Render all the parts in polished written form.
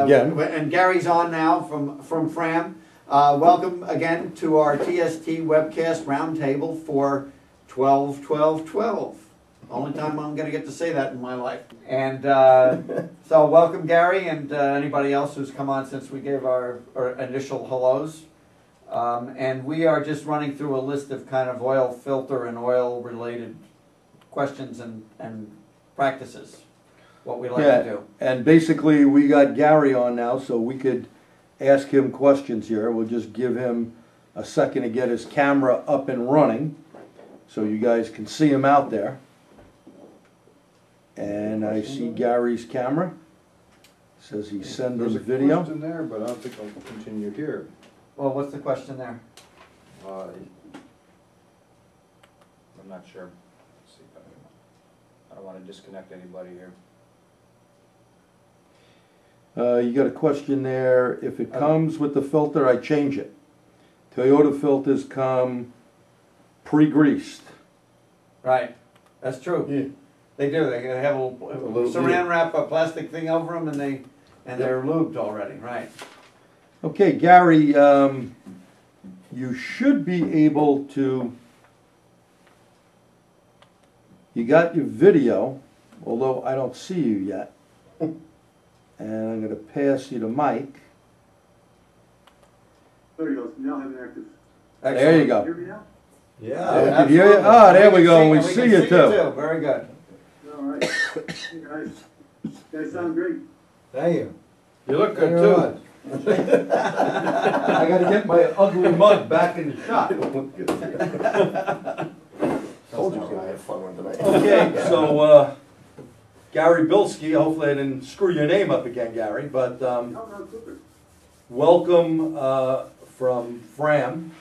Again. And Gary's on now from FRAM. Welcome again to our TST webcast roundtable for 12-12-12. Only time I'm going to get to say that in my life. And so welcome Gary and anybody else who's come on since we gave our initial hellos. And we are just running through a list of kind of oil filter and oil related questions and practices. What we like to do. And basically we got Gary on now, so we could ask him questions here. We'll just give him a second to get his camera up and running so you guys can see him out there. And I see Gary's camera. Says he's sending video. There's a question there, but I don't think I'll continue here. Well, what's the question there? I'm not sure. Let's see if I don't want to disconnect anybody here. You got a question there. If it comes with the filter, I change it. Toyota filters come pre-greased. Right. That's true. Yeah. They do. They have a little saran wrap, a plastic thing over them, and they're lubed already. Right. Okay, Gary, you should be able to. You got your video, although I don't see you yet. And I'm going to pass you the mic. There you go. Now I have an active. Excellent. There you go. Hear me now? Yeah. I can hear you. Ah, there we go. And we see you too. Very good. All right. Hey guys. You guys sound great. Thank you. You look good too. I got to get my ugly mug back in the shot. Told you I had fun one tonight. Okay, so Gary Bilski, hopefully I didn't screw your name up again, Gary, but welcome from FRAM,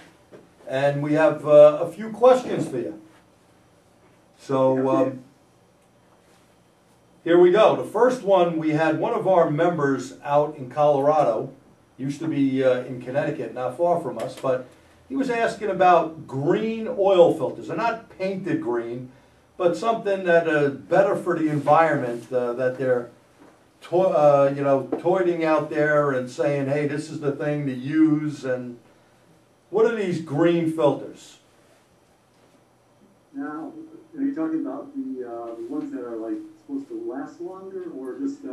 and we have a few questions for you. So here we go. The first one, we had one of our members out in Colorado, used to be in Connecticut, not far from us, but he was asking about green oil filters. They're not painted green, but something that is better for the environment, that they're toiling out there and saying, hey, this is the thing to use. And what are these green filters? Now, are you talking about the ones that are like supposed to last longer, or just?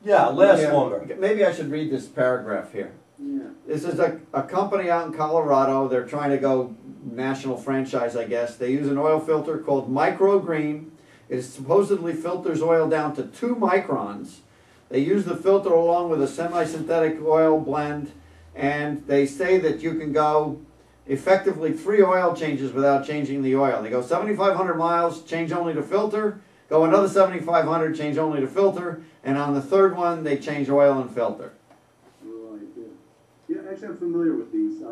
Yeah, last longer. Maybe I should read this paragraph here. Yeah. This is a company out in Colorado. They're trying to go national franchise, I guess. They use an oil filter called Microgreen. It supposedly filters oil down to 2 microns. They use the filter along with a semi-synthetic oil blend, and they say that you can go effectively 3 oil changes without changing the oil. They go 7,500 miles, change only the filter, go another 7,500, change only the filter, and on the third one, they change oil and filter. Right. Yeah. Yeah. Actually, I'm familiar with these.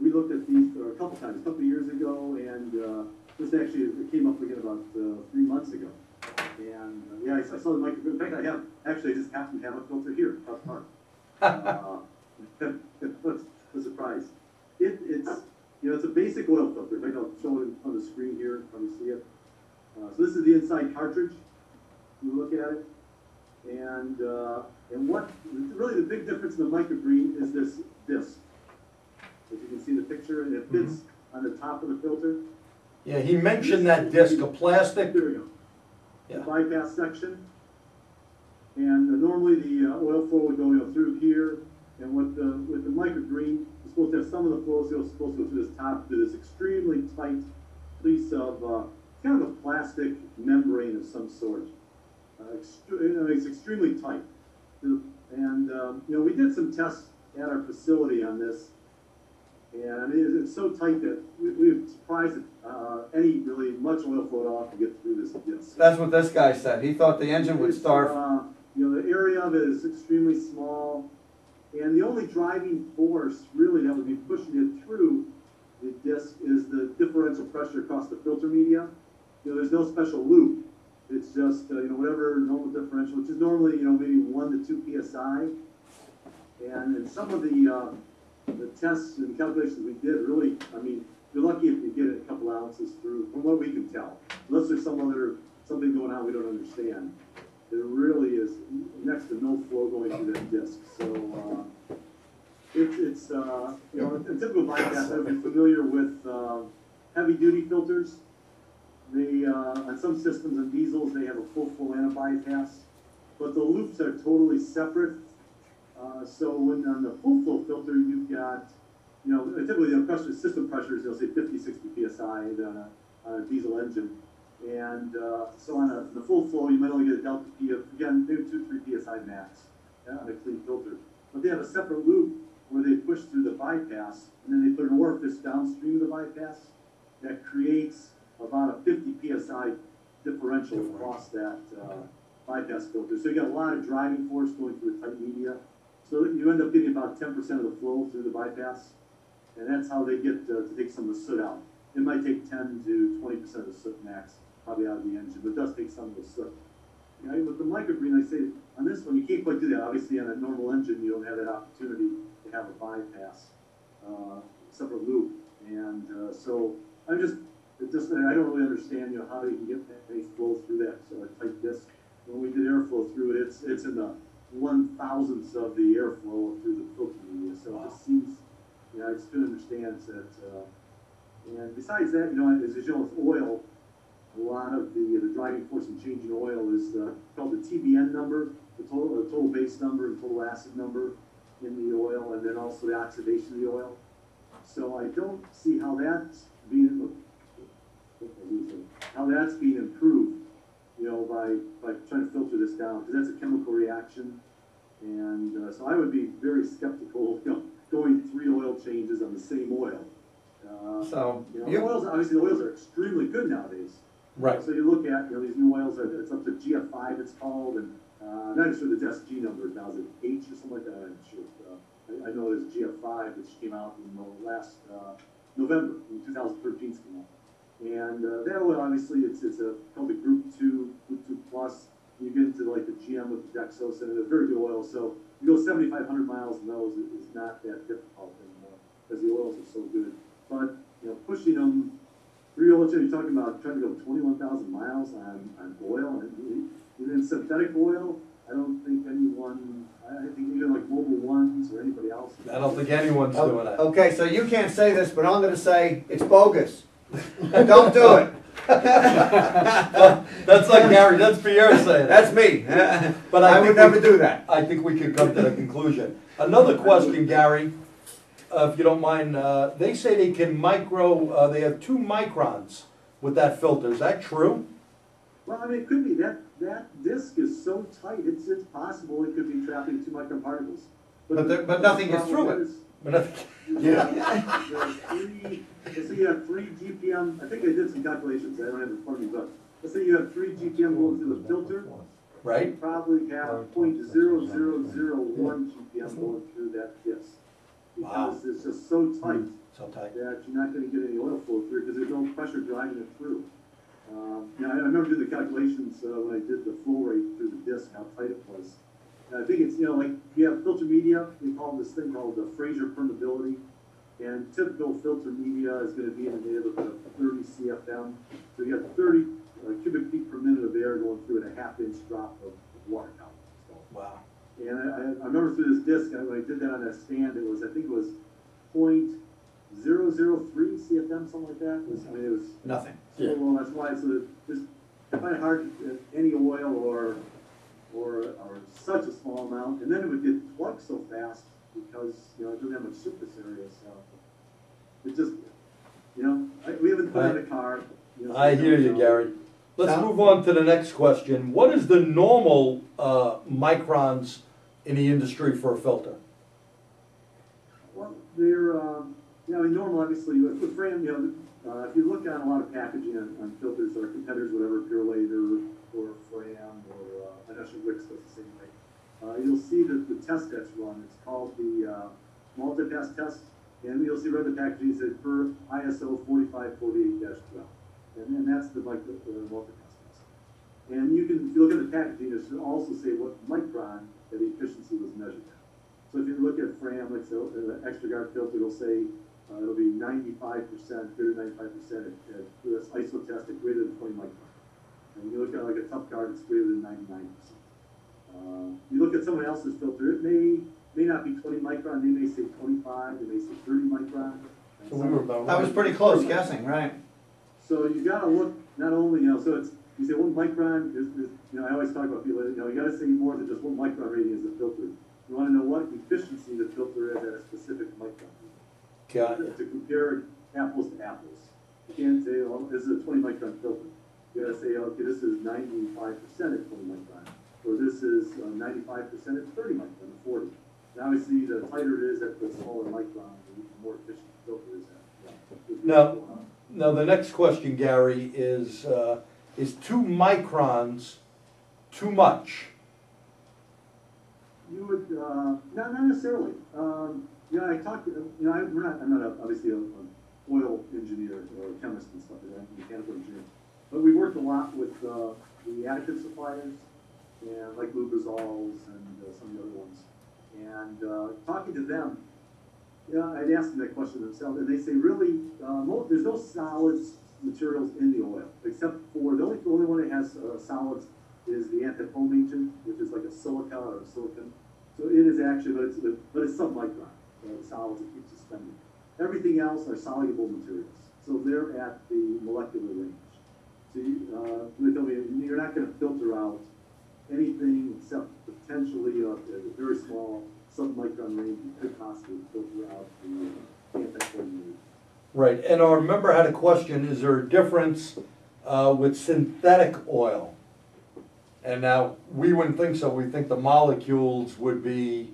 We looked at these a couple times, a couple of years ago, and this actually came up again about 3 months ago. And yeah, I saw the microphone. In fact, I just happen to have a filter here, up front. What's a surprise? It's it's a basic oil filter. In fact, I'll show it on the screen here. Let me see it. So this is the inside cartridge. You look at it, and what really the big difference in the microgreen is this disc. As you can see in the picture, and it fits on the top of the filter. Yeah, he mentioned that disc of plastic. There we go. Yeah. The bypass section. And normally the oil flow would go through here, and with the microgreen, you're supposed to have some of the flow still supposed to go through this top to this extremely tight piece of kind of a plastic membrane of some sort. It's extremely tight. And we did some tests at our facility on this. And I mean, it's so tight that we were surprised that any really much oil flow at all could get through this disc. That's what this guy said. He thought the engine would starve. The area of it is extremely small, and the only driving force really that would be pushing it through the disc is the differential pressure across the filter media. There's no special loop. It's just whatever normal differential, which is normally maybe 1 to 2 psi. And in some of the tests and calculations we did, really, I mean, you're lucky if you get a couple ounces through, from what we can tell. Unless there's something going on we don't understand. there really is next to no flow going through that disc. So it's you know, a typical bypass. If you're familiar with heavy duty filters, they on some systems and diesels they have a full flow and a bypass, but the loops are totally separate. So when on the full flow filter you've got, you know, typically the pressure, system pressures, they'll say 50, 60 psi on a diesel engine. And so on the full flow, you might only get a delta P of, again, maybe 2-3 psi max on a clean filter. But they have a separate loop where they push through the bypass, and then they put an orifice downstream of the bypass that creates about a 50 psi differential across that bypass filter. So you got a lot of driving force going through a tight media. So you end up getting about 10% of the flow through the bypass, and that's how they get to take some of the soot out. It might take 10 to 20% of the soot max probably out of the engine, but it does take some of the soot. You know, with the microgreen, like I say, on this one, you can't quite do that. Obviously, on a normal engine, you don't have that opportunity to have a bypass, separate loop. And so I don't really understand, you know, how you can get any flow through that tight disc. When we did airflow through it, it's in the 1/1000th of the airflow through the filter media. So it just seems, you know, I just couldn't understand that. And besides that, you know, as you know, with oil, a lot of the driving force in changing oil is called the TBN number, the total base number and total acid number in the oil, and then also the oxidation of the oil. So I don't see how that's being improved, you know, by trying to filter this down, because that's a chemical reaction. And so I would be very skeptical, you know, going 3 oil changes on the same oil. So you know, oils, obviously the oils are extremely good nowadays. Right. So you look at, you know, these new oils, it's up to GF5 it's called, and I'm not sure the SG number now, is it H or something like that? I'm not sure. I know it is GF5, which came out in the last November, in 2013 came out. And that oil, obviously, it's called the Group 2 Plus. You get into like the GM with the Dexos, and it's a very good oil. So you go 7,500 miles in those is not that difficult anymore because the oils are so good. But you know, pushing them 3 oil changes, you're talking about trying to go 21,000 miles on oil, and even synthetic oil. I don't think anyone. I think even like Mobile Ones or anybody else. I don't think anyone's doing that. Okay, so you can't say this, but I'm going to say it's bogus. Don't do it. That's like Gary, that's Pierre saying. That's me. But I think would never we- do that. I think we could come to the conclusion. Another question, Gary, if you don't mind. They say they can they have 2 microns with that filter. Is that true? Well, I mean, it could be that disc is so tight. It's possible it could be trapping 2 micron particles. But nothing gets through it. Let's say you have 3 GPM. I think I did some calculations. I don't have it in front of me, but let's say you have 3 GPM going through the filter. Right. You probably have 0.0001 GPM going through that disc. Because it's just so tight So tight. that you're not going to get any oil flow through because there's no pressure driving it through. I remember doing the calculations when I did the flow rate through the disc, how tight it was. And I think it's, you know, like you have filter media, we call this thing called the Fraser permeability. And typical filter media is going to be in the neighborhood of 30 CFM. So you have 30 cubic feet per minute of air going through at a 1/2 inch drop of water count. So, Wow. and I remember through this disc, when I did that on that stand, I think it was 0.003 CFM, something like that. It was Nothing. so low. That's why I find it hard any oil or such a small amount, and then it would get plugged so fast because, you know, it doesn't have much surface area. So it just, you know, we haven't put in a car. You know, so I hear you, Gary. Let's move on to the next question. What is the normal microns in the industry for a filter? Well, they're, you know, normal, obviously, with FRAM, you know, if you look at a lot of packaging on filters or competitors, whatever, Pure Later or FRAM or I know Wix does the same thing, you'll see that the test that's run, it's called the multi-pass test, and you'll see right the packaging says per ISO 4548-12. And that's the multi-pass test. And you can, if you look at the packaging, it should also say what micron that the efficiency was measured at. So if you look at FRAM, like so, the extra guard filter, it'll say it'll be 95%, greater than 95% at this ISO test at greater than 20 micron. And when you look at like a tough guard, it's greater than 99%. You look at someone else's filter, it may not be 20 micron, they may say 25, they may say 30 micron. So we were about That was pretty close guessing, right? So you gotta look, not only, so it's, you say 1 micron is, I always talk about people, you gotta say more than just 1 micron rating as a filter. You wanna know what efficiency the filter is at a specific micron. Got it. To compare apples to apples. You can't say, well, this is a 20 micron filter. You gotta say, okay, this is 95% at 20 micron, or this is 95% at 30 micron, or 40. And obviously, the tighter it is at the smaller micron, the more efficient the filter is at. Now the next question, Gary, is 2 microns too much? You would, not necessarily. I talked, I'm not obviously an oil engineer or a chemist and stuff like that, mechanical engineer. But we worked a lot with the additive suppliers, and like Lubrizols and some of the other ones. And talking to them, I'd ask them that question themselves, and they say really, there's no solids materials in the oil, except for the only one that has solids is the antifoam agent, which is like a silica or a silicon. So it is actually, but it's submicron, the solids that keep suspended. Everything else are soluble materials, so they're at the molecular range. So they tell me you're not going to filter out anything except potentially a very small submicron range. You could possibly filter out the antifoam agent. Right, and our member had a question, is there a difference with synthetic oil? And now, we wouldn't think so, we think the molecules would be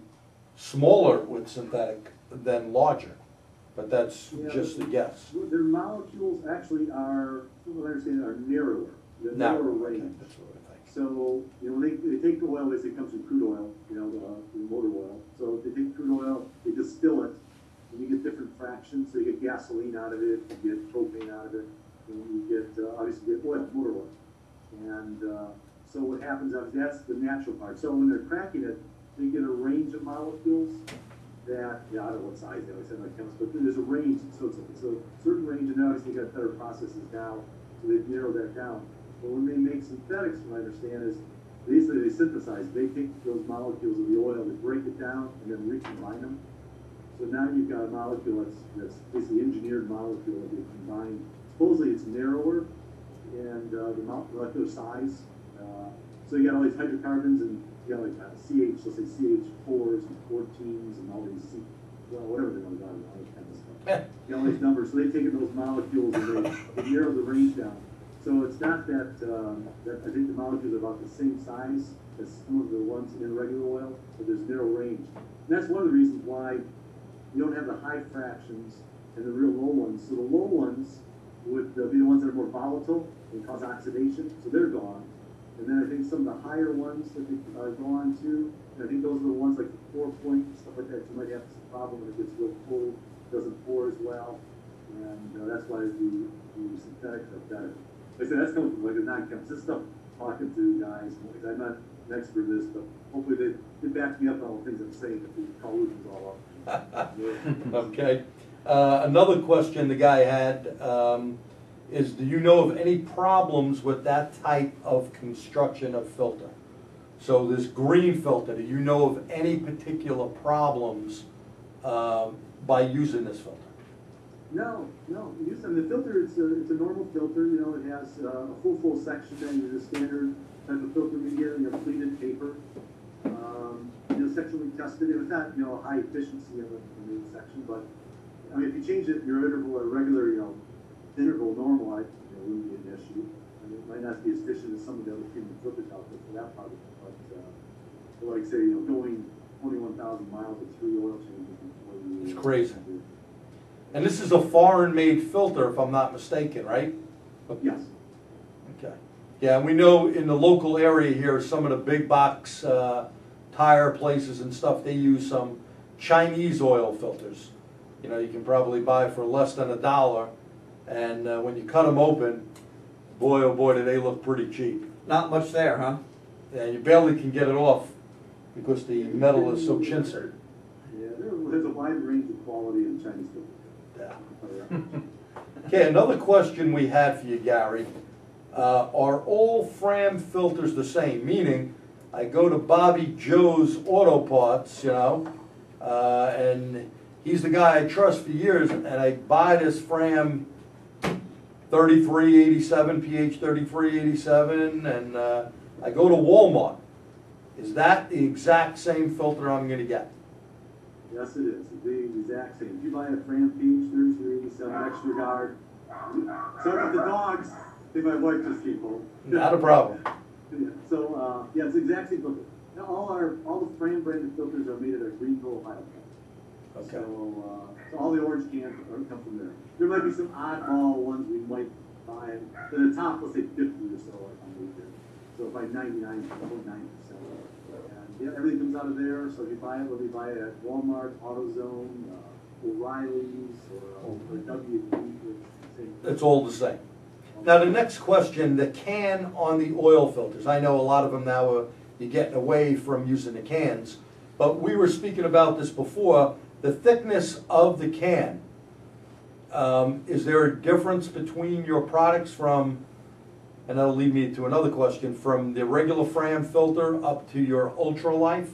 smaller with synthetic than larger, but that's just a guess. Their molecules actually are, from what I understand, are narrower. They're narrower range. Okay, that's what I think. So, when they take the oil, they say it comes from crude oil, the motor oil. So if they take crude oil, they distill it, and you get different fractions. So you get gasoline out of it, you get propane out of it, and you get, obviously, you get oil, motor oil. And so what happens is that's the natural part. So when they're cracking it, they get a range of molecules that, I don't know what size they always say like chemists, but there's a range. So it's a certain range, and obviously you got better processes now, so they've narrowed that down. But when they make synthetics, what I understand is basically they synthesize. They take those molecules of the oil, they break it down, and then recombine them. So now you've got a molecule that's basically engineered molecule that they combine. Supposedly it's narrower, and the molecular size. So you got all these hydrocarbons, and you got like CH, let's say CH4s and 14s and all these whatever they want to all this kind of stuff. You got all these numbers. So they've taken those molecules and they narrowed the range down. So it's not that, I think the molecules are about the same size as some of the ones in regular oil, but there's narrow range. And that's one of the reasons why you don't have the high fractions and the real low ones. So the low ones would be the ones that are more volatile and cause oxidation, so they're gone. And then I think some of the higher ones that they go on to, and I think those are the ones like the 4-point, stuff like that, you might have some problem when it gets real cold, doesn't pour as well, and that's why the synthetics are better. Like I said, that's coming from like a non-chemist. This stuff, talking to guys, because I'm not an expert in this, but hopefully they back me up on all the things I'm saying if the collusion's all up. Okay. Another question the guy had is, do you know of any problems with that type of construction of filter? So this green filter, do you know of any particular problems by using this filter? No. The filter, it's a normal filter. It has a full section, and it's a standard type of filter media. Pleated paper. Section we tested. It was not high efficiency in the section, but I mean, if you change it your interval, a regular interval normal, it wouldn't be an issue. I mean, it might not be as efficient as some of the other premium filters out there for that product, but like say going 21,000 miles with 3 oil changes before you. It's crazy. And this is a foreign-made filter, if I'm not mistaken, right? Yes. Okay. Yeah, and we know in the local area here, some of the big box tire places and stuff, they use some Chinese oil filters. You can probably buy for less than $1, and when you cut them open, boy, oh boy, do they look pretty cheap. Not much there, huh? Yeah, you barely can get it off because the metal is so chintzy. Yeah, there's a wide range of quality in Chinese filters. Yeah. Okay, another question we had for you, Gary. Are all FRAM filters the same? Meaning, I go to Bobby Joe's Auto Parts, you know, and he's the guy I trust for years, and I buy this FRAM 3387, PH 3387, and I go to Walmart. Is that the exact same filter I'm gonna get? Yes, it is. It's the exact same. If you buy a FRAM PH 3387 extra guard, sorry about the dogs. I think my wife just came home. Not a problem. Yeah, so, yeah, it's the exact same filter. Now, all the FRAM branded filters are made at a Greenville, Ohio. Okay. So all the orange cans come from there. There might be some oddball ones we might buy, but the top, let's say 50 or so are from there. So by 99.9%. And yeah, everything comes out of there. So if you buy it, whether you buy it at Walmart, AutoZone, O'Reilly's, or WD, It's all the same. Now, the next question, the can on the oil filters. I know a lot of them now, you're getting away from using the cans, but we were speaking about this before. The thickness of the can, is there a difference between your products from, and that'll lead me to another question, from the regular FRAM filter up to your ultralife?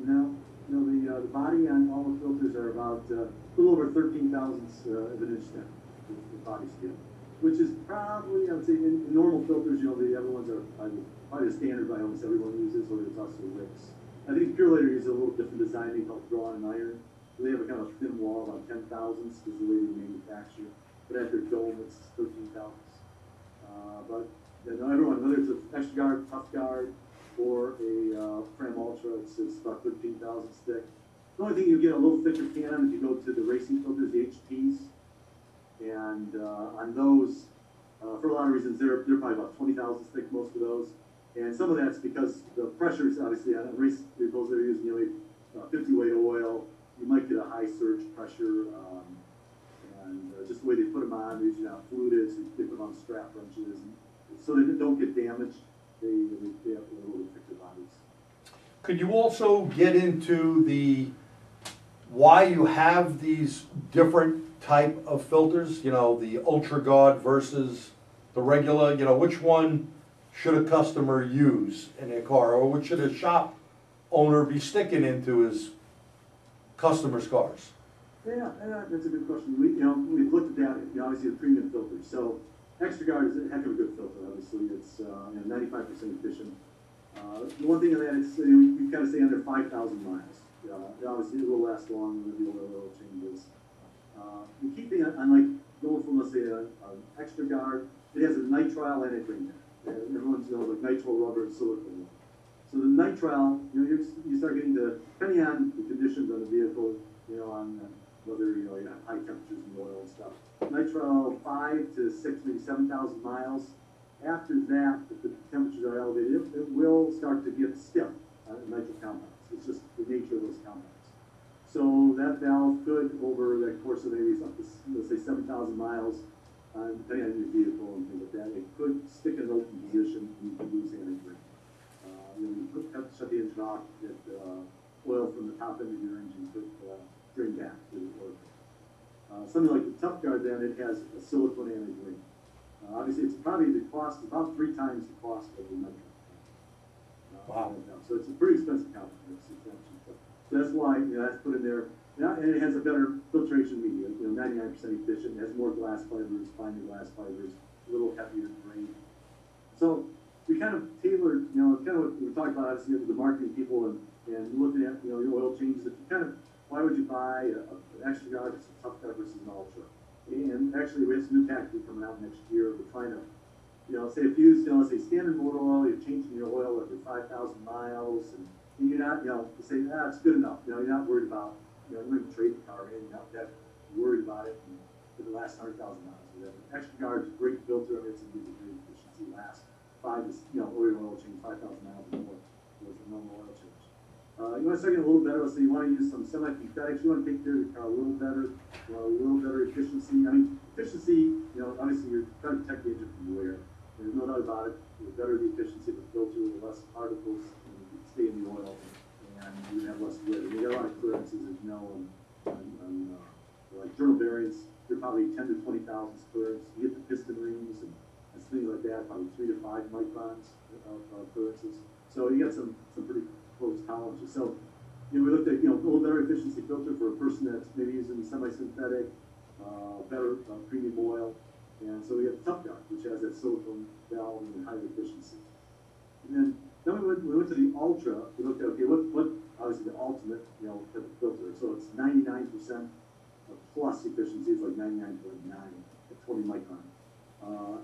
No, the body on all the filters are about a little over 13 thousandths of an inch thick, the body scale, which is probably, I would say, in normal filters, you know, the other ones are probably the standard by almost everyone uses, or it's also Wix. I think Purelator uses a little different design, they call it drawn and iron. So they have a kind of thin wall, about 10 thousandths is the way they manufacture. But at their dome, it's 13 thousandths. But you know, everyone, whether it's an extra guard, tough guard, or a FRAM Ultra, it's about 13 thousandths thick. The only thing you get a little thicker can on if you go to the racing filters, the HPs. And on those, for a lot of reasons, they're probably about 20 thousandths thick, most of those. And some of that's because the pressures, obviously, on race vehicles, they're using, you know, 50 weight oil. You might get a high surge pressure, and just the way they put them on, they're usually not fluted, so they put them on strap wrenches, and so they don't get damaged. They have a little bit thicker bodies. Could you also get into the why you have these different type of filters? You know, the Ultra Guard versus the regular. You know, which one should a customer use in their car, or what should a shop owner be sticking into his customers' cars? Yeah, that's a good question. We've looked at that. You know, obviously, the premium filters. So, Extra Guard is a heck of a good filter. Obviously, it's 95% efficient. The one thing of that is you kind of stay under 5,000 miles. Obviously, it will last longer than the oil changes. The key thing on like going from, let's say, an Extra Guard, it has a nitrile and a green. Everyone's like nitrile rubber and silicone. So the nitrile, you start getting depending on the conditions of the vehicle, on whether you have high temperatures in the oil and stuff. Nitrile 5 to 6, maybe 7,000 miles. After that, if the temperatures are elevated, it will start to get stiff nitrile compounds. It's just the nature of those compounds. So that valve could, over the course of maybe up to, let's say, 7,000 miles, depending on your vehicle and things like that, it could stick in an open position and you could lose energy. You have to shut the engine off, get oil from the top end of your engine could drain back to the oil. Something like the Tough Guard, then, it has a silicone anti-green. Obviously, it's probably the cost, about 3 times the cost of the nitrile. Wow. So it's a pretty expensive compound. So that's why that's put in there. And it has a better filtration media, 99% efficient. It has more glass fibers, finer glass fibers, a little heavier grain. So we kind of tailored, kind of what we were talking about, obviously, the marketing people and looking at, the oil changes. If you kind of, why would you buy an Extra Guard versus a Tough Guard versus an Ultra? And actually, we have some new packaging coming out next year. We're trying to, say if you use, let's say standard motor oil, you're changing your oil every 5,000 miles, and you're not, you say, it's good enough. You're not worried about, you might trade the car in, you're not that worried about it for the last 100,000 miles. Extra Guard is a great filter. It's a great efficiency. Last 5 to, oil change 5,000 miles or more with a normal oil change. You want to start getting a little better. Let's say you want to use some semi-synthetics. You want to take care of your car a little better efficiency. Efficiency, obviously you're trying to protect the engine from wear. There's no doubt about it. The better the efficiency of the filter, the less particles stay in the oil, and you have less wear. You got a lot of clearances, as you know, on like journal bearings. They're probably 10 to 20 thousandths clearance. You get the piston rings and things like that, probably 3 to 5 microns of clearances. So you got some pretty close tolerances. So, we looked at, a little better efficiency filter for a person that's maybe using semi-synthetic, better premium oil. And so we have Tough Guard, which has that silicone valve and high efficiency. And then we went to the Ultra. We looked at, okay, what obviously the ultimate, type of filter. So it's 99% plus efficiency. It's like 99.9 at 20 micron.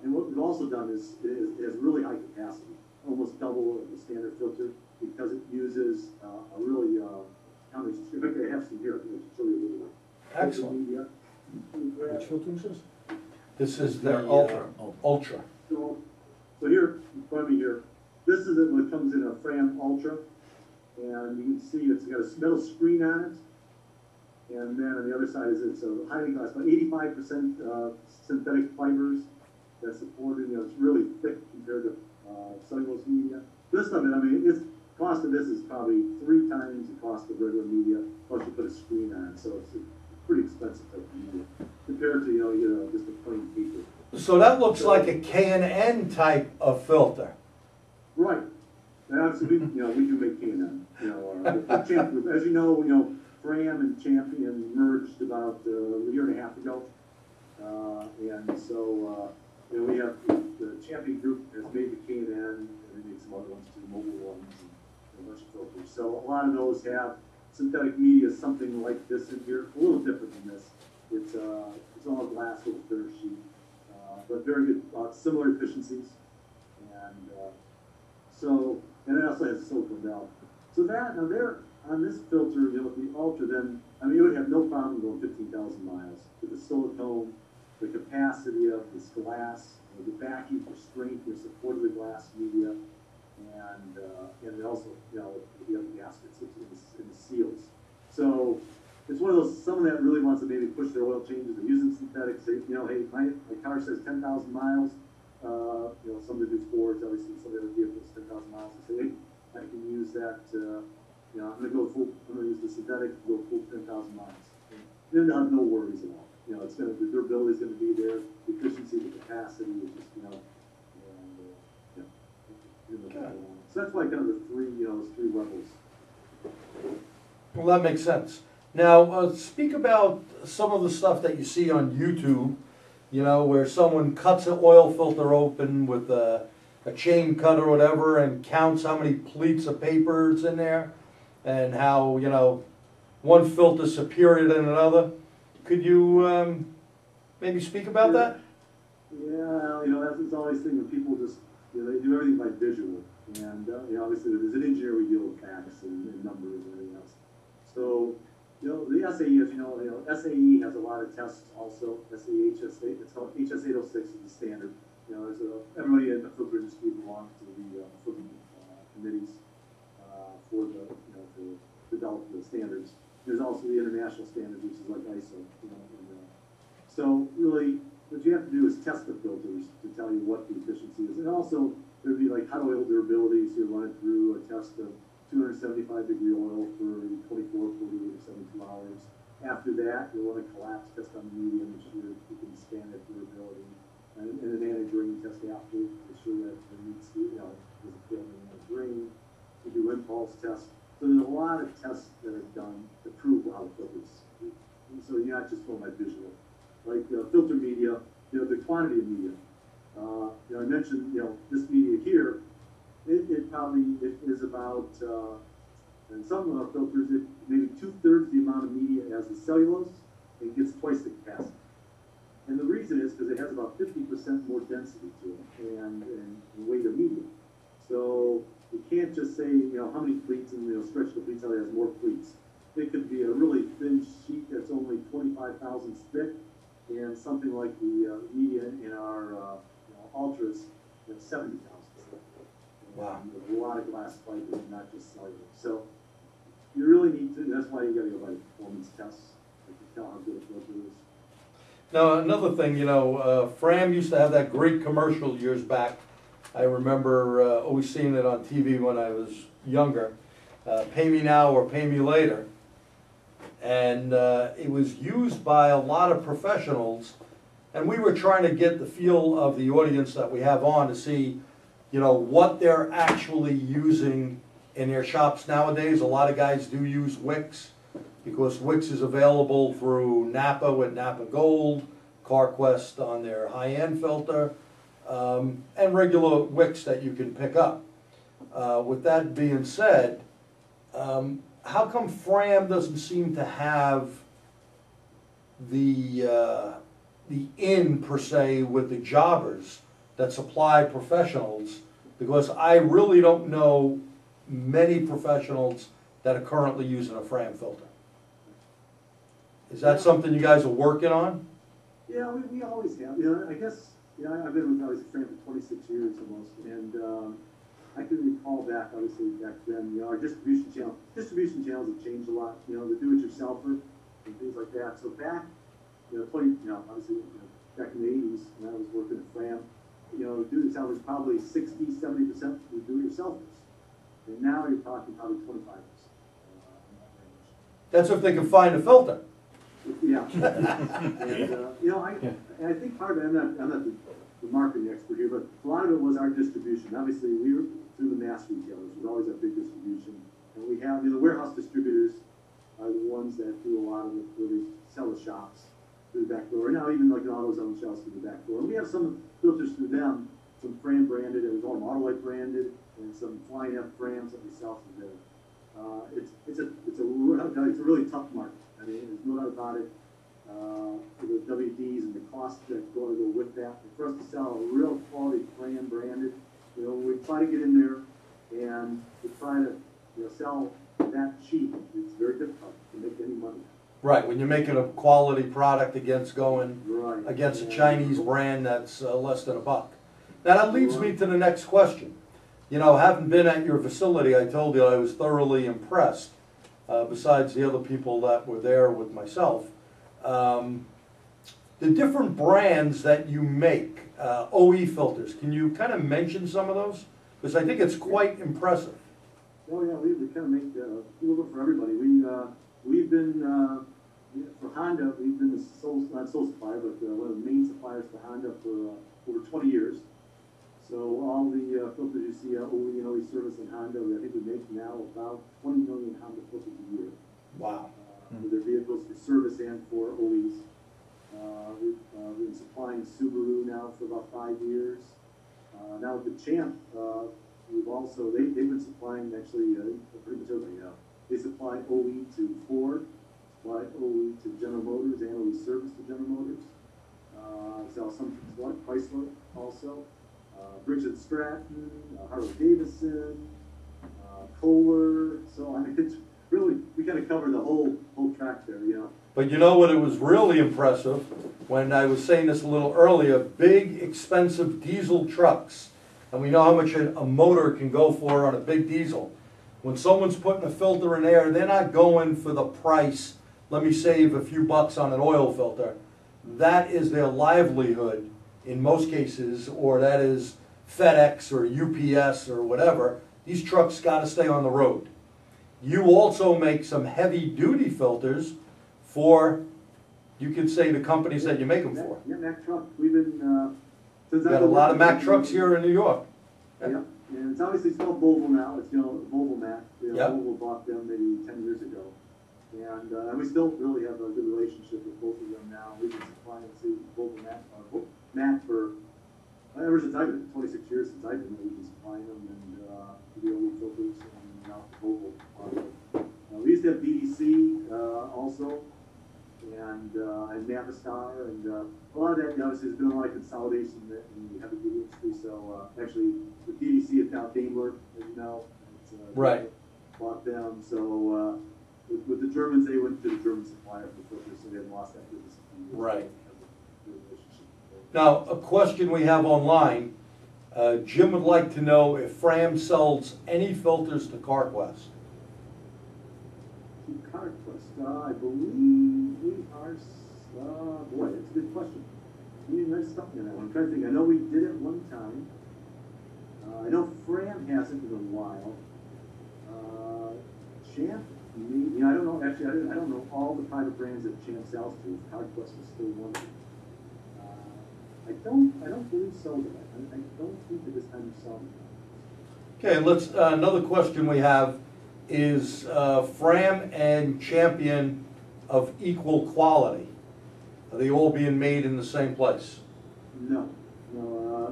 And what we've also done is it has really high capacity, almost double the standard filter, because it uses a really, in fact, I have some here, I can show you a little bit. Excellent. Which filter is this? This is their Ultra. So here, in front of me here, this is it when it comes in a FRAM Ultra, and you can see it's got a metal screen on it, and then on the other side is it's a highly glass, about 85% synthetic fibers that's supported. It's really thick compared to cellulose media. This stuff, its cost of this is probably 3 times the cost of regular media, plus you put a screen on it, so it's a pretty expensive type of media compared to just a plain paper. So that looks like a K&N type of filter. Right. And obviously, we do make K&N. The Champ Group, as you know, FRAM and Champion merged about a year and a half ago, and so we have the Champion Group has made the K&N, and they make some other ones too, mobile ones and a bunch of filters. So a lot of those have synthetic media, something like this in here, a little different than this. It's all glass with a thinner sheet, but very good, similar efficiencies, and it also has a silicone valve. So now there on this filter, the Ultra, then you would have no problem going 15,000 miles with the silicone, the capacity of this glass, the backing for strength, the support of the glass media, and also the other gaskets in the seals. So it's one of those, someone that really wants to maybe push their oil changes, they're using synthetics, hey, my car says 10,000 miles, some of the Fords, obviously some of the other vehicles 10,000 miles, and say, hey, I can use that, I'm gonna use the synthetic to go full 10,000 miles. And then I have no worries at all. The durability is gonna be there, the efficiency, the capacity, is just, so that's why kind of the those 3 levels. Well, that makes sense. Now, speak about some of the stuff that you see on YouTube, where someone cuts an oil filter open with a chain cutter or whatever and counts how many pleats of paper is in there and how, one filter is superior than another. Could you maybe speak about that? Yeah, that's always the thing when people just, they do everything by visual. And, obviously, as an engineer, we deal with facts and numbers and everything else. So, the SAE, as SAE has a lot of tests also. SAE, it's called HS806 is the standard. Everybody in the filter industry belongs to the filter committees for develop the standards. There's also the international standards, which is like ISO. So really, what you have to do is test the filters to tell you what the efficiency is, and also there'd be like hot oil durability, so you run it through a test of 275-degree oil for 24, 48, or 72 hours. After that, you'll run a collapse test on the medium, make sure you can scan it durability, and an anti-drain test after to make sure that it meets the, there's a failing in the drain. You do impulse tests. So there's a lot of tests that are done to prove how the filters. And so you're not just going by visual. Like filter media, the quantity of media. I mentioned, this media here, it probably is about, and some of our filters, maybe 2/3 the amount of media as the cellulose, and it gets twice the capacity. And the reason is because it has about 50% more density to it and weight of media. So you can't just say, how many pleats and stretch the pleats out, it has more pleats. It could be a really thin sheet that's only 25 thousandths thick, and something like the media in our Ultras, 70 thousandths thick. Wow. A lot of glass fibers, not just cellulose. So you really need to, that's why you got to go by performance tests to tell how good a filter is. Now, another thing, FRAM used to have that great commercial years back. I remember always seeing it on TV when I was younger. Pay me now or pay me later. And it was used by a lot of professionals. And we were trying to get the feel of the audience that we have on to see you know, what they're actually using in their shops nowadays. A lot of guys do use wicks because wicks is available through Napa with Napa Gold, CarQuest on their high-end filter, and regular wicks that you can pick up. With that being said, how come FRAM doesn't seem to have the in per se with the jobbers that supply professionals? Because I really don't know many professionals that are currently using a FRAM filter. Is that something you guys are working on? Yeah, we always have. You know, I guess, yeah, I've been with obviously FRAM for 26 years almost, and I can recall back, obviously, back then, you know, our distribution channels have changed a lot. You know, the do-it-yourselfer and things like that. So back, you know, obviously, you know, back in the 80s when I was working at FRAM, you know, do-it-yourselfer was probably 60–70% the do-it-yourselfers, and now you're talking probably 25%. That's if they can find a filter. Yeah. And, you know, I think part of it, I'm not the marketing expert here, but a lot of it was our distribution. Obviously, we were through the mass retailers. We always have big distribution. And we have, you know, the warehouse distributors are the ones that do a lot of it, where they sell the shops through the back door. Now, even like an AutoZone sells through the back door. And we have some filters through them, some FRAM branded, it was all Autolite branded, and some Flying F FRAMs that we sell through there. It's a really tough market. I mean, there's no doubt about it. For the WDs and the costs that go with that. And for us to sell a real quality FRAM branded, you know, we try to get in there and we try to, you know, sell that cheap. It's very difficult to make any money. Right, when you're making a quality product against going Right. against a Chinese brand that's less than $1. Now that leads me to the next question. You know, having been at your facility, I told you I was thoroughly impressed, besides the other people that were there with myself. The different brands that you make, OE filters, can you kind of mention some of those? Because I think it's quite impressive. Oh yeah, we kind of make a little bit for everybody. We've been, for Honda, we've been the not sole supplier, but one of the main suppliers for Honda for over 20 years. So all the filters you see, OE and OE service in Honda, I think we make now about 20 million Honda filters a year. Wow. For their vehicles for service and for OEs. We've been supplying Subaru now for about 5 years. Now with the Champ, we've also, they've been supplying actually pretty much everybody now. They supply OE to Ford, supply OE to General Motors, and OE service to General Motors. Sell some to Chrysler also. Briggs & Stratton, Harley Davidson, Kohler. So I mean, it's really, we kind of cover the whole track there, you know. But you know what, it was really impressive, when I was saying this a little earlier, big expensive diesel trucks, and we know how much a motor can go for on a big diesel. When someone's putting a filter in there, they're not going for the price, let me save a few bucks on an oil filter. That is their livelihood in most cases, or that is FedEx or UPS or whatever. These trucks got to stay on the road. You also make some heavy duty filters for, you could say, the companies that you make them for. Yeah, Mack truck. We've been, since We've got a lot of Mack trucks here in New York. Yeah, and it's obviously it's called Volvo now. It's, you know, Volvo Mack. You know, Yep. Volvo bought them maybe 10 years ago. And we still really have a good relationship with both of them now. We've been supplying to Volvo Mack for, ever since I've been, 26 years since I've been, we've been supplying them, and the OE filters, and now Volvo. We used to have BDC also, and Navistar, and a lot of that, obviously, there's been a lot of consolidation in the heavy duty industry. So actually, the BDC is now Daimler, as you know. It's, Right. Bought them. So with the Germans, they went to the German supplier for filters, so they had lost that business. Right. Now, a question we have online, Jim would like to know if FRAM sells any filters to CarQuest. CarQuest, I believe we are, boy, that's a good question. We might stuck in that one. I'm trying to think. I know we did it one time. I know FRAM hasn't in a while. Champ, maybe, I don't know, actually, I don't know all the private brands that Champ sells to. CarQuest is still one of them. I don't believe so, though. I don't think at this time we saw them. Okay, and let's, another question we have is FRAM and Champion of equal quality. Are they all being made in the same place? No,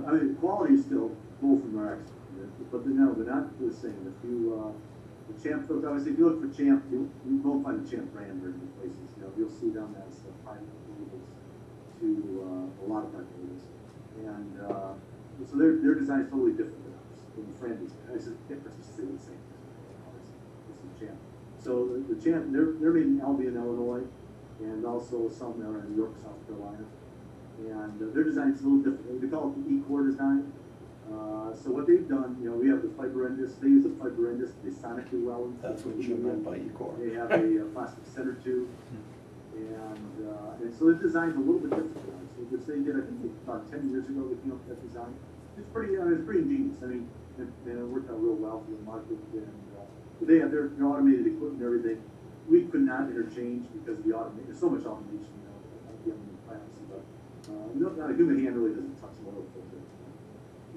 I mean, quality is still both from our excellent, but no, they're not the same. If you, the Champ filter, obviously, if you look for Champ, you won't find the Champ brand very many places. You know, you'll see them as private labels to a lot of private labels, and so their design is totally different than ours. In the FRAM design, it's just the same. It's the Champ. So the Champ, they're made in Albion, Illinois, and also some that are in York, South Carolina. And their design is a little different. They call it the E-core design. So what they've done, you know, we have the fiber end disc. They use the fiber end disc. They sonically well. That's what you meant by E-core. They have a plastic center tube, and so the design's a little bit different than ours. Which they did, I think, about 10 years ago. They came up with that design. It's pretty ingenious. I mean, and it worked out real well for the market. And they have their automated equipment and everything. We could not interchange because of the automation. There's so much automation, you know, at the plants. But not a human hand really doesn't touch an oil filter.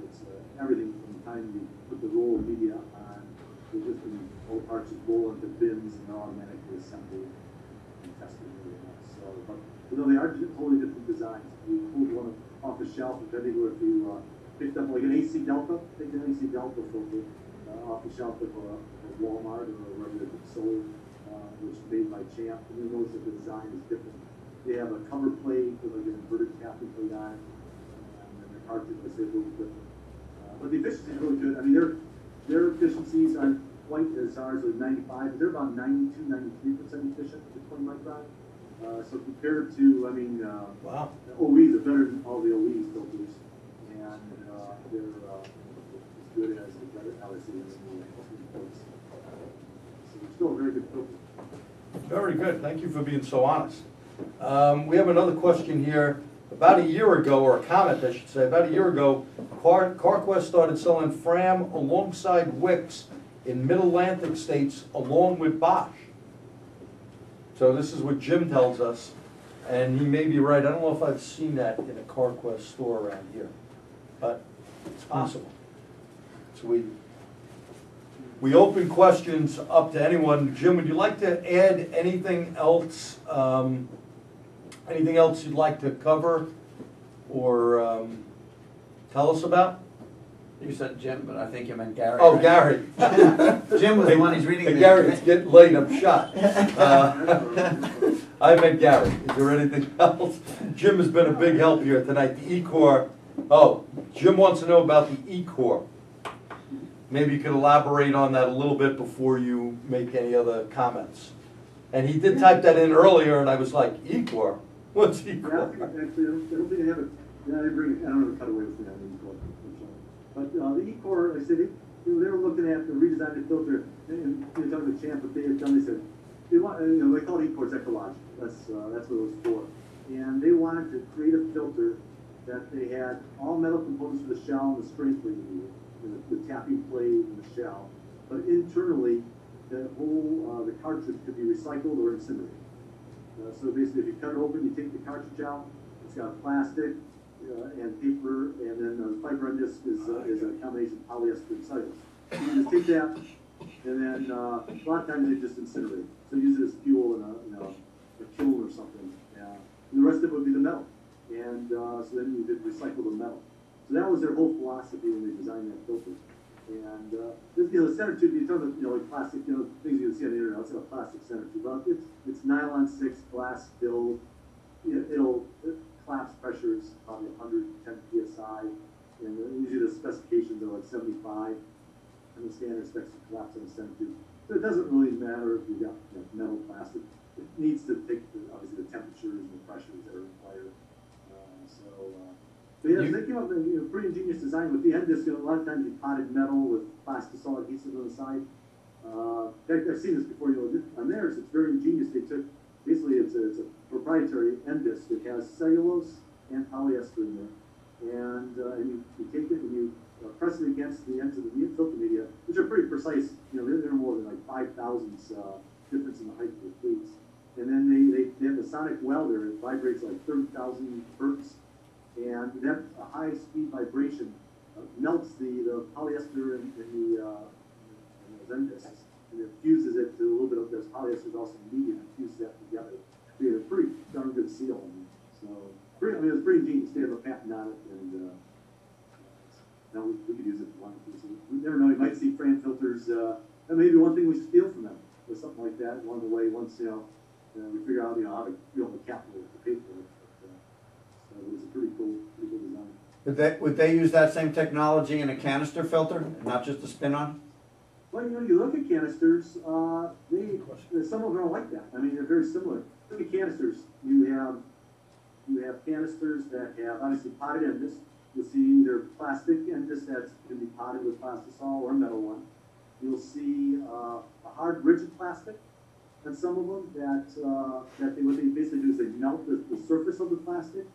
It's everything from the time you put the roll of media on, it's just all the parts just roll into bins and they're automatically assembled and tested and everything else. So, but you know, they are totally different designs. We pulled one off the shelf, which I think if you picked up like an AC Delta, take an AC Delta filter off the shelf at Walmart or wherever it's sold, which is made by Champ, and you notice that the design is different. They have a cover plate with like an inverted capping plate on it, and then the cartridge is a little different. But the efficiency is really good. I mean, their efficiencies aren't quite as ours with 95, but they're about 92, 93% efficient with the 20 micron. So compared to, I mean, Wow. the OEs are better than all the OEs filters, and they're as good as the better LSE in the ports. So it's still a very good filter. Very good. Thank you for being so honest. We have another question here. About a year ago, or a comment I should say, about a year ago, CarQuest started selling FRAM alongside Wix in Mid-Atlantic states along with Bosch. So this is what Jim tells us, and he may be right. I don't know if I've seen that in a CarQuest store around here, but it's possible. So we open questions up to anyone. Jim, would you like to add anything else? Anything else you'd like to cover or tell us about? You said Jim, but I think you meant Gary. Oh, right? Gary. Jim was the one who's reading Hey, the Gary, it's getting late, I'm shot. I meant Gary. Is there anything else? Jim has been a big help here tonight. The E-core. Oh, Jim wants to know about the E-core. Maybe you could elaborate on that a little bit before you make any other comments. And he did type that in earlier, and I was like, E-core? What's E-core? Yeah, actually, I don't think I have it. Yeah, I don't have a cutaway with me on the E-core. But the E-core, I said, they were looking at the redesigned filter, and you're talking about Champ, what they had done, they said, they want, you know, they call it E-core, it's ecological. That's what it was for. And they wanted to create a filter that they had all metal components for the shell and the strength radiator, the tapping plate and the shell. But internally, the whole, the cartridge could be recycled or incinerated. So basically, if you cut it open, you take the cartridge out, it's got plastic, and paper, and then the fiber end disc is a combination of polyester and cellulose. So you just take that, and then a lot of times they just incinerate. So use it as fuel in a kiln or something. And the rest of it would be the metal. And so then you could recycle the metal. So that was their whole philosophy when they designed that filter. And the center tube, you talk about like plastic, things you can see on the internet. It's a plastic center tube. Well, it's nylon 6 glass filled. It'll collapse pressure is probably 110 psi, and usually the specifications are like 75, and the standard specs to collapse in a center tube. So it doesn't really matter if you got metal, plastic. It needs to take obviously the temperatures and the pressures that are required. But yeah, they came up with a pretty ingenious design with the end disc. A lot of times you potted metal with plastisol adhesive on the side. I've seen this before. On theirs, it's very ingenious. They took basically it's a proprietary end disc that has cellulose and polyester in there, and you take it and you press it against the ends of the filter media, which are pretty precise. They're more than like 5 thousandths difference in the height of the pleats. And then they have a sonic welder. It vibrates like 30,000 hertz. and that high-speed vibration melts the polyester in those end discs, and it fuses it to a little bit of this polyester is also medium, and fuses that together to create a pretty darn good seal. So, I mean, it's pretty ingenious. They have a patent on it, and now we could use it if we wanted to. So we never know. You might see FRAM filters. That may be one thing we should steal from them, or something like that. Along the way, once we figure out how to build the capital to pay for it. But, so it was a pretty cool design. Would they use that same technology in a canister filter, not just a spin-on? Well, you look at canisters. Some of them are like that. I mean, they're very similar. Look at canisters. You have canisters that have obviously potted end discs. You'll see either plastic end disc that's going to be potted with plastisol or a metal one. You'll see a hard, rigid plastic, and some of them what they basically do is they melt the surface of the plastic,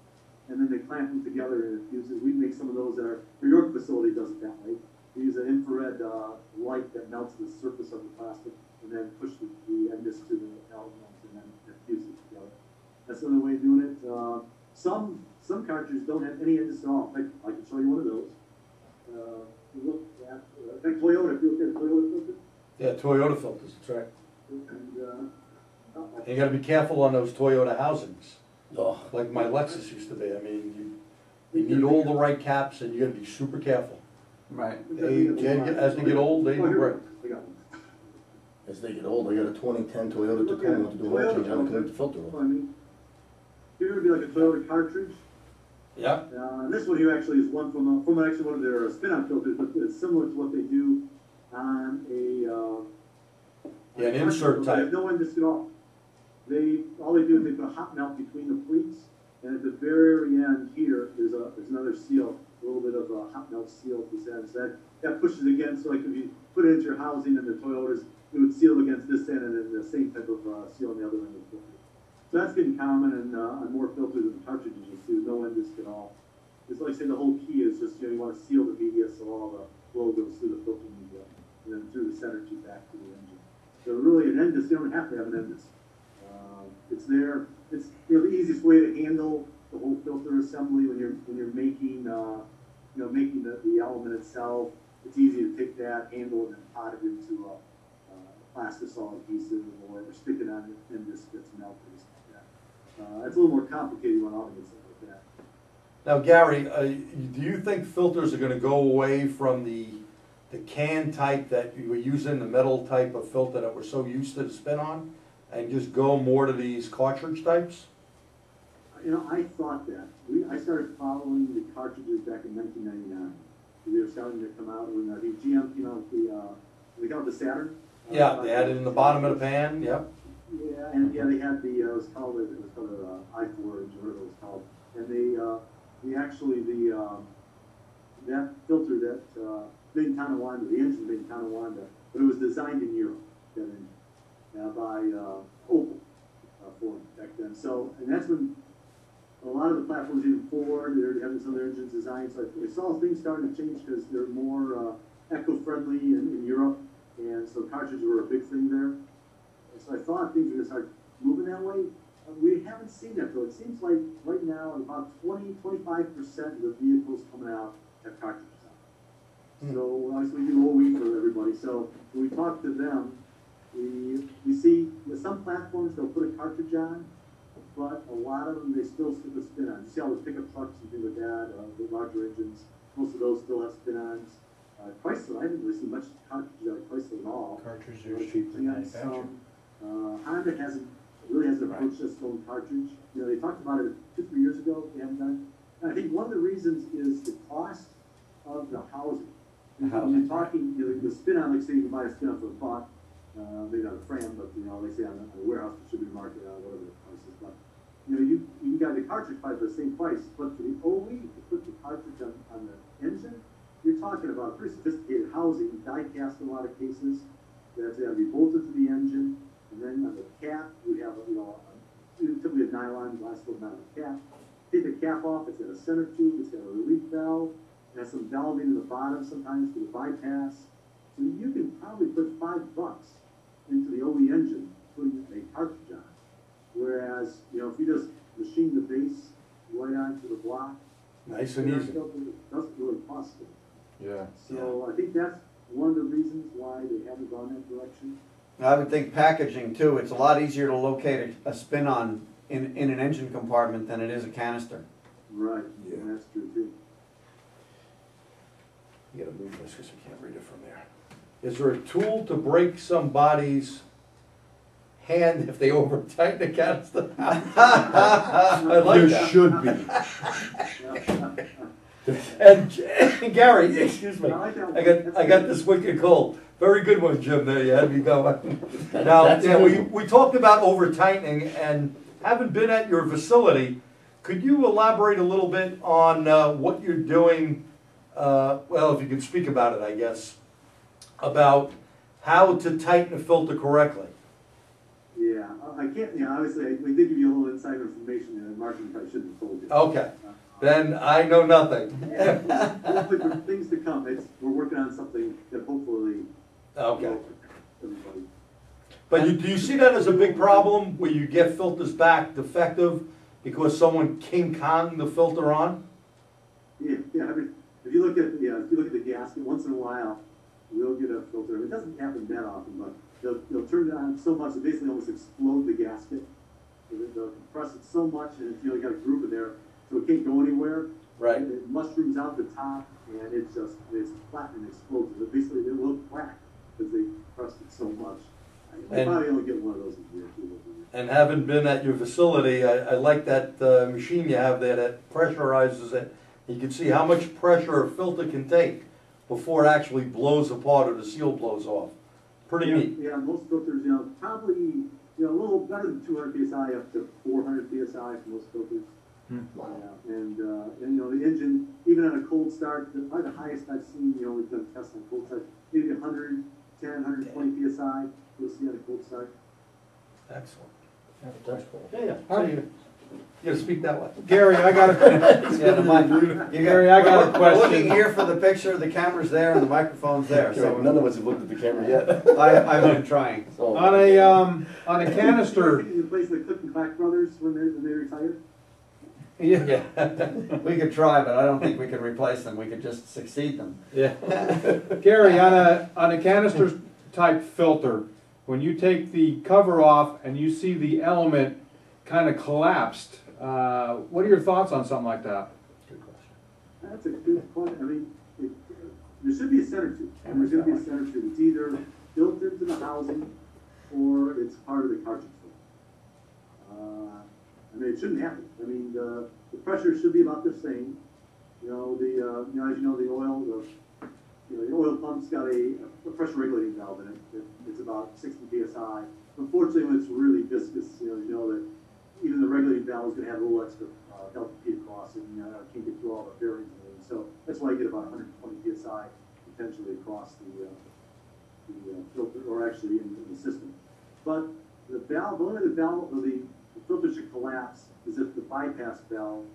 and then they clamp them together and it fuses. We make some of those that our York facility does it that way. We use an infrared light that melts the surface of the plastic, and then push the end disc to the element, and then it fuses it together. That's another way of doing it. Some cartridges don't have any end discs at all. I can show you one of those. Look at like Toyota. If you look at a Toyota filter. Yeah, Toyota filters, that's right. And, You gotta be careful on those Toyota housings, Oh, like my Lexus used to be. I mean, you need all the right caps and you gotta be super careful. Right. As they get old, they break. I got one. as they get old, I got a 2010 Toyota Tacoma to do an oil change on and connect the filter I on. mean, here would be like a Toyota cartridge. Yeah, This one here actually is one from actually one of their spin-on filters, but it's similar to what they do on yeah, an insert They have type. no end disc at all. All they do is they put a hot melt between the pleats, and at the very end here, there's another seal, a little bit of a hot melt seal at this end. So that pushes against, so like if you put it into your housing and the Toyotas, it would seal against this end and then the same type of seal on the other end of the filter. So that's getting common and on more filters and cartridges you see with no end disc at all. It's like I say, the whole key is just you want to seal the media so all the flow goes through the filter media and then through the center tube back to the engine. So really an end disc, you don't have to have an end disc. It's there. It's the easiest way to handle the whole filter assembly when you're making making the element itself. It's easy to take that, handle it, and pot it into a plastisol adhesive or stick it on an end disc that's melted. It's a little more complicated when automating stuff like that. Now, Gary, do you think filters are gonna go away from the can type that you were using, the metal type of filter that we're so used to spin on, and just go more to these cartridge types? I thought that. I started following the cartridges back in 1999. They were starting to come out when the GM came out with they got the Saturn. Yeah, they had it in the bottom of the pan, yep. Yeah, and they had it was called I-Forge, or whatever it was called. And that filter that made in Tonawanda, the engine made in Tonawanda, but it was designed in Europe, that engine, by Opel Ford back then. So, and that's when a lot of the platforms, even Ford, they're having some of their engines designed. So I saw things starting to change because they're more eco-friendly in Europe, and so cartridges were a big thing there. So I thought things were going to start moving that way. We haven't seen that though. It seems like right now about 20–25% of the vehicles coming out have cartridges on. So obviously we do OE for everybody. So when we talk to them, we see some platforms they'll put a cartridge on, but a lot of them they still stick a spin on. You see all the pickup trucks and things like that, the larger engines. Most of those still have spin-ons. Chrysler, I didn't really see much cartridges out of Chrysler at all. Cartridges are cheap to manufacture. Honda really hasn't approached this own cartridge. They talked about it 2–3 years ago. They haven't done it. And I think one of the reasons is the cost of the housing. When you're talking, the spin-on, like say you can buy a spin-on for $1, maybe not a FRAM, but they say on the warehouse distributor market, whatever the price is. But you can get the cartridge probably for the same price, but for the OE to put the cartridge on the engine, you're talking about pretty sophisticated housing, die cast in a lot of cases. That's got to be bolted to the engine, and then on the cap you have typically a nylon glass filled nylon cap. Take the cap off. It's got a center tube. It's got a relief valve. It has some valving in the bottom sometimes for the bypass. So you can probably put $5 into the OE engine putting a cartridge on. Whereas if you just machine the base right onto the block, Nice and Air easy. filter doesn't really cost it. Yeah. So I think that's one of the reasons why they haven't gone that direction. I would think packaging too, it's a lot easier to locate a spin-on in an engine compartment than it is a canister. Right, Yeah. and that's true too. You gotta move this because we can't read it from there. Is there a tool to break somebody's hand if they over tighten the canister? I like There that. should be. And Gary, excuse me, I like that one. I got this wicked cold. Very good one, Jim, there, you had me going. Now, That's yeah, good. we talked about over tightening, and having been at your facility, could you elaborate a little bit on what you're doing, well, if you could speak about it, I guess, about how to tighten a filter correctly? Yeah, I can't, obviously, we did give you a little inside information, and Martin probably shouldn't have told you. Okay, then I know nothing. Hopefully for things to come, we're working on something that hopefully. Okay. will everybody. But do you see that as a big problem, where you get filters back defective because someone King Kong the filter on? Yeah, I mean, if you look at the gasket, once in a while, we'll get a filter. It doesn't happen that often, but they'll turn it on so much, it basically almost explode the gasket. They'll compress it so much, and you got a groove in there, so it can't go anywhere. Right. It mushrooms out the top, and it's flat and explodes. So basically, it will crack because they compressed it so much. I And- probably only get one of those a year, 2 of those a year. And having been at your facility, I like that machine you have there that pressurizes it. You can see how much pressure a filter can take before it actually blows apart or the seal blows off. Pretty Yeah, neat. yeah, most filters, probably, a little better than 200 psi up to 400 psi for most filters. Wow. Yeah, and the engine, even on a cold start, probably the highest I've seen, we've done tests on cold start, maybe 110, 120 psi, you'll see on a cold start. Excellent. That's cool. Yeah. So you gotta speak that way. Gary, I got a, Yeah, the mic, Gary, I got a we're looking question. here for the picture, the camera's there and the microphone's there, so None of us have looked at the camera yet. I've been trying. So- On a canister, You place the Click and Clack brothers when they retire? yeah, We could try, but I don't think we could replace them, we could just succeed them. yeah. Gary, on a canister type filter, when you take the cover off and you see the element kind of collapsed, what are your thoughts on something like that? Good question. That's a good point. I mean, there should be a center tube. And there's going to be a center tube. It's either built into the housing or it's part of the cartridge filter. I mean, it shouldn't happen. I mean, the pressure should be about the same. As you know, the oil pump's got a pressure regulating valve in it. It's about 60 psi. Unfortunately, when it's really viscous, you know that even the regulating valve is going to have a little extra delta P across it, and can't get through all the bearings and everything. So that's why you get about 120 psi potentially across the filter, or actually in the system. But the valve, only the valve, or the filter should collapse is if the bypass valve,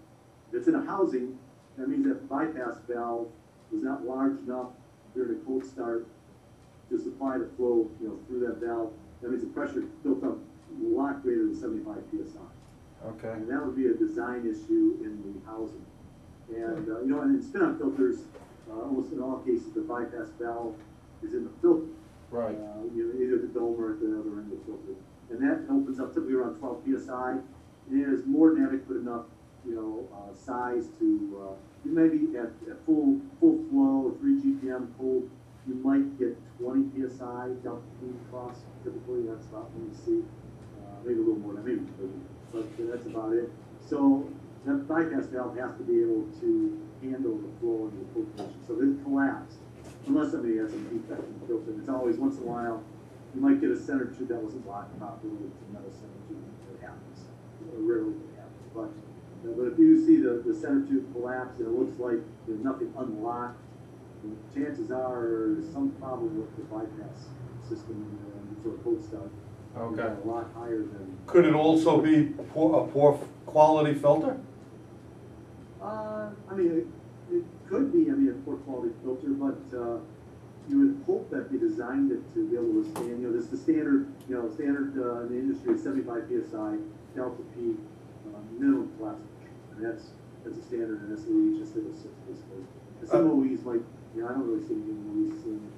if it's in a housing, that means that bypass valve is not large enough during a cold start to supply the flow, through that valve. That means the pressure built up a lot greater than 75 psi. Okay. And that would be a design issue in the housing. And, and in spin-on filters, almost in all cases, the bypass valve is in the filter. Right. Either at the dome or at the other end of the filter. And that opens up typically around 12 psi. And it is more than adequate enough, size to, you maybe at full flow, 3 GPM cold, you might get 20 psi delta P across. Typically, that's about what you see. Maybe a little more than maybe 30, but that's about it. So that bypass valve has to be able to handle the flow into the cold condition. So if it collapsed, unless somebody has some defect in the filter, it's always once in a while, you might get a center tube that wasn't locked properly with another center tube. It happens. Rarely it happens. But if you see the center tube collapse and it looks like there's nothing unlocked, the chances are there's some problem with the bypass system for a cold start. Okay. A lot higher than. Could it also be a poor quality filter? I mean, it could be. I mean, a poor quality filter, but you would hope that they designed it to be able to withstand. This is the standard. Standard in the industry is 75 psi delta P minimum collapse pressure, and that's a standard in SLE, just like a 6 basically. And some OEs might, you know, I don't really see any OEs in,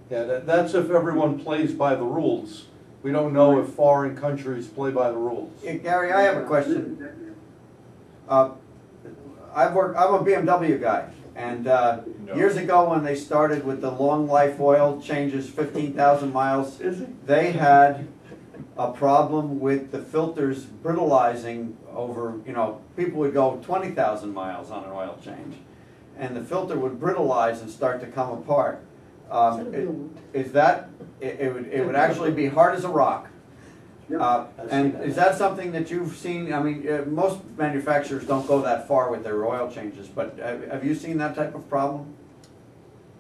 Yeah, that's if everyone plays by the rules. We don't know if foreign countries play by the rules. Yeah, Gary, I have a question. I'm a BMW guy, and years ago when they started with the long life oil changes, 15,000 miles, they had a problem with the filters brittleizing over, you know, people would go 20,000 miles on an oil change, and the filter would brittleize and start to come apart. It would actually be hard as a rock. And is that something that you've seen? I mean, most manufacturers don't go that far with their oil changes, but have you seen that type of problem?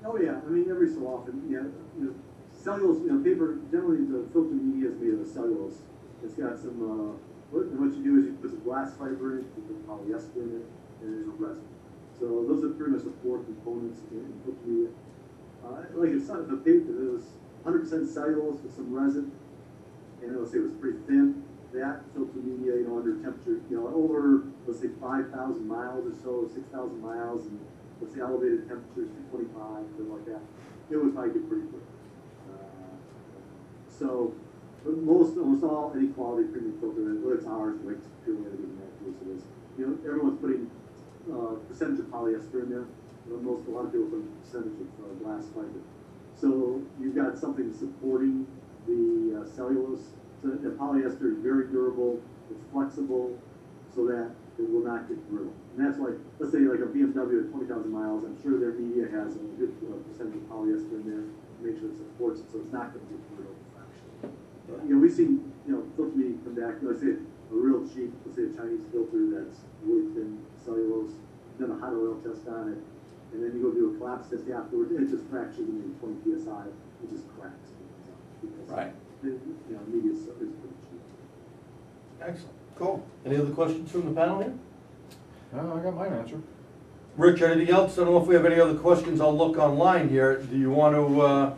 Oh yeah, I mean every so often, yeah. You know, cellulose, you know, paper. Generally, the filter media is made of cellulose. It's got some. What you do is you put some glass fiber in, you put polyester in it, and there's a resin. So those are pretty much the 4 components in filter media. Like if the paper was 100% cellulose with some resin, and let's say it was pretty thin, that filter media, you know, under temperature, you know, over, let's say 5,000 miles or so, 6,000 miles, and let's say elevated temperatures, 225, something like that, it would probably get pretty quick. So, almost all, any quality premium filter, whether it's ours, like purely out of the is, you know, everyone's putting percentage of polyester in there. A lot of people put a percentage of glass fiber. So you've got something supporting the cellulose. So the polyester is very durable, it's flexible, so that it will not get brittle. And that's like, let's say like a BMW at 20,000 miles, I'm sure their media has a good percentage of polyester in there to make sure it supports it, so it's not going to get brittle. You know, we've seen, you know, filter media come back, let's say a real cheap, let's say a Chinese filter that's really thin cellulose, done a hot oil test on it, and then you go do a collapse test afterwards, and it just fractures in 20 psi, it just cracks. Right. You know, media is pretty cheap. Excellent. Cool. Any other questions from the panel here? No, I got mine answered. Rich, anything else? I don't know if we have any other questions. I'll look online here. Do you want to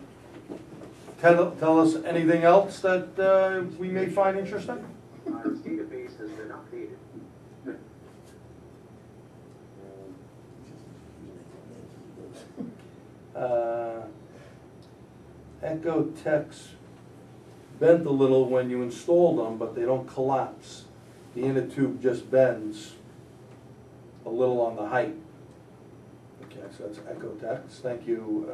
tell us anything else that we may find interesting? Our database has been updated. Echo Techs bent a little when you install them, but they don't collapse. The inner tube just bends a little on the height. Okay, so that's Echo Techs. Thank you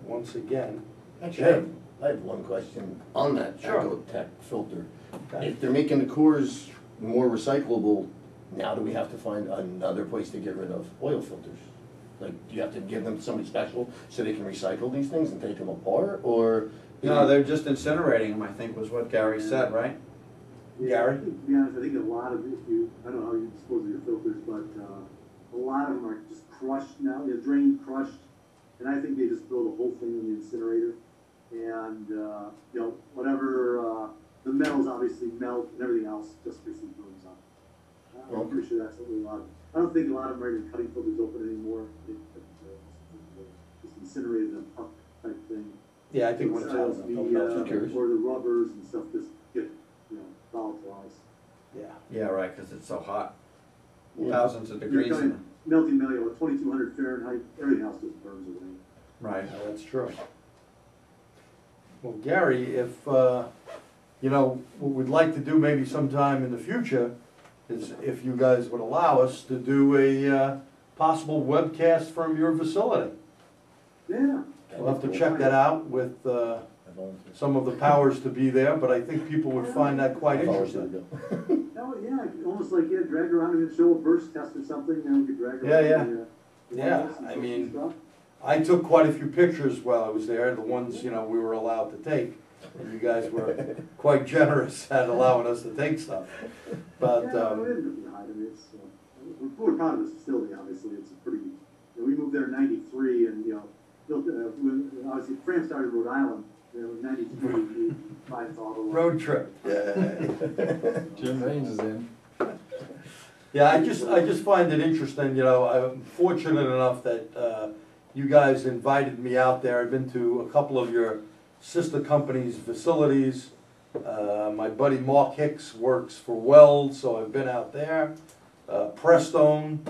once again. Actually, I have one question on that Sure. Ecotech filter. Okay. If they're making the cores more recyclable, now do we have to find another place to get rid of oil filters? Like, do you have to give them somebody special so they can recycle these things and take them apart, or? No, they're just incinerating them, I think was what Gary said, right? Yeah, Gary? I think, to be honest, I think a lot of I don't know how you dispose of your filters, but a lot of them are just crushed now, they're drained, crushed, and I think they just throw the whole thing in the incinerator. And, you know, whatever, the metals obviously melt and everything else just basically burns up. I'm pretty sure that's what a lot of, I don't think a lot of them are even cutting filters open anymore. They just incinerated in a puck type thing. Yeah, I think when it's out, or the rubbers and stuff just get, you know, volatilized. yeah. Yeah, right, because it's so hot. Yeah. Thousands of degrees. You're kind of melting metal at 2,200 Fahrenheit, everything else just burns away. Right. Yeah, that's true. Well, Gary, if, you know, what we'd like to do maybe sometime in the future is if you guys would allow us to do a possible webcast from your facility. Yeah. We'll have to check that out with some of the powers to be there, but I think people would find that quite interesting. Oh, yeah, almost like, yeah, drag around and show a burst test or something, then we could drag around. Yeah. The Yeah, walls and I stuff mean, and stuff. I took quite a few pictures while I was there, the ones, you know, we were allowed to take. And you guys were quite generous at allowing us to take stuff. But, Yeah, we didn't really hide it, it's, we're proud of this facility, obviously, it's a pretty, you know, we moved there in '93 and, you know, built, when, obviously, FRAM started in Rhode Island, you know, in '93, we finds all the. road trip. Jim Raines is in. Yeah, I just find it interesting, you know, I'm fortunate enough that you guys invited me out there. I've been to a couple of your sister companies' facilities. My buddy Mark Hicks works for Weld, so I've been out there. Prestone,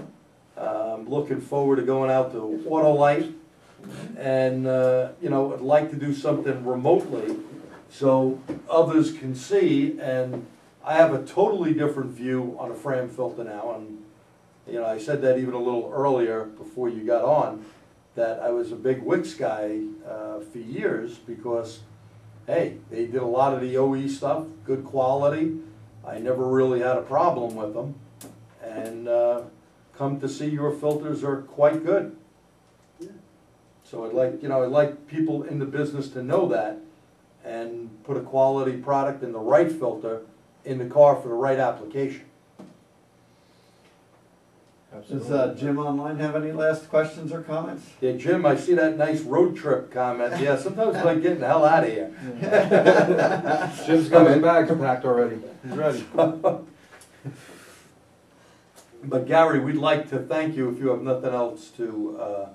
I'm looking forward to going out to Autolite, and, you know, I'd like to do something remotely so others can see, and I have a totally different view on a FRAM filter now, and, you know, I said that even a little earlier before you got on, that I was a big Wix guy for years because, hey, they did a lot of the OE stuff, good quality. I never really had a problem with them, and come to see your filters are quite good. So I'd like, you know, I'd like people in the business to know that and put a quality product in the right filter in the car for the right application. Does Jim online have any last questions or comments? Yeah, Jim, I see that nice road trip comment. Yeah, sometimes I like getting the hell out of here. Jim's got his bags packed already. He's ready. But Gary, we'd like to thank you if you have nothing else to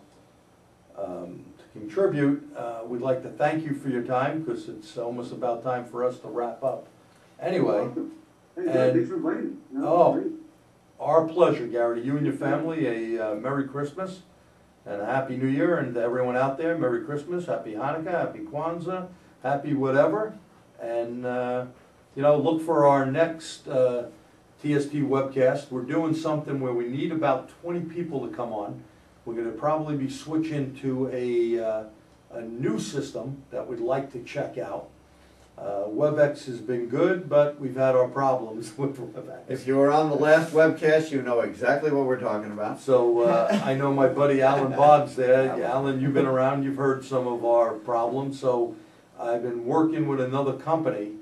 contribute. We'd like to thank you for your time because it's almost about time for us to wrap up. Anyway, Hey, thanks for inviting me. No, Oh. great. our pleasure, Gary. To you and your family, a Merry Christmas and a Happy New Year, and to everyone out there, Merry Christmas, Happy Hanukkah, Happy Kwanzaa, Happy whatever. And, you know, look for our next TST webcast. We're doing something where we need about 20 people to come on. We're going to probably be switching to a new system that we'd like to check out. WebEx has been good, but we've had our problems with WebEx. If you were on the last webcast, you know exactly what we're talking about. So I know my buddy Alan Boggs there. Alan, you've been around, you've heard some of our problems. So I've been working with another company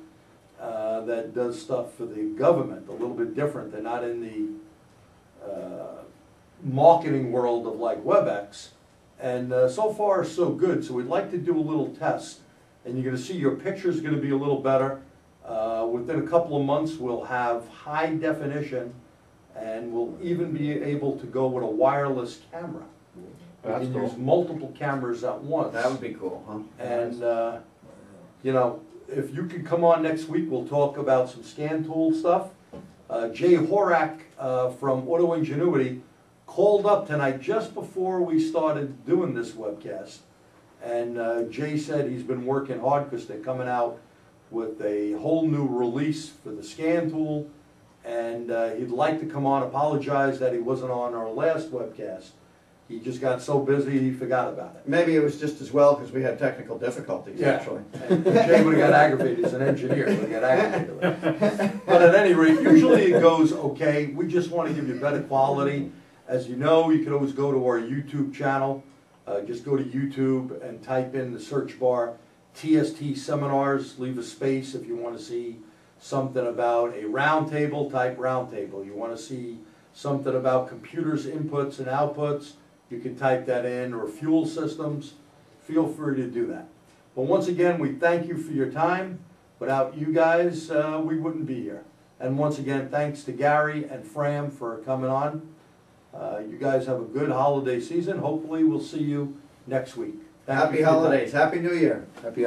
that does stuff for the government, a little bit different. They're not in the marketing world of like WebEx. And so far, so good. So we'd like to do a little test. And you're going to see your picture's going to be a little better. Within a couple of months, we'll have high definition, and we'll even be able to go with a wireless camera. That's You can cool. use multiple cameras at once. That would be cool, huh? And, you know, if you could come on next week, we'll talk about some scan tool stuff. Jay Horak from Auto Ingenuity called up tonight just before we started doing this webcast. And Jay said he's been working hard because they're coming out with a whole new release for the scan tool. And he'd like to come on, apologize that he wasn't on our last webcast. He just got so busy he forgot about it. Maybe it was just as well because we had technical difficulties, actually. And Jay would have got aggravated, he's an engineer, would have got aggravated. But at any rate, usually it goes okay. We just want to give you better quality. As you know, you can always go to our YouTube channel. Just go to YouTube and type in the search bar TST Seminars. Leave a space if you want to see something about a round table, type round table. You want to see something about computers, inputs and outputs, you can type that in, or fuel systems. Feel free to do that. But once again, we thank you for your time. Without you guys, we wouldn't be here. And once again, thanks to Gary and FRAM for coming on. You guys have a good holiday season. Hopefully we'll see you next week. Thank you Happy for your time. holidays, Happy New Year. Happy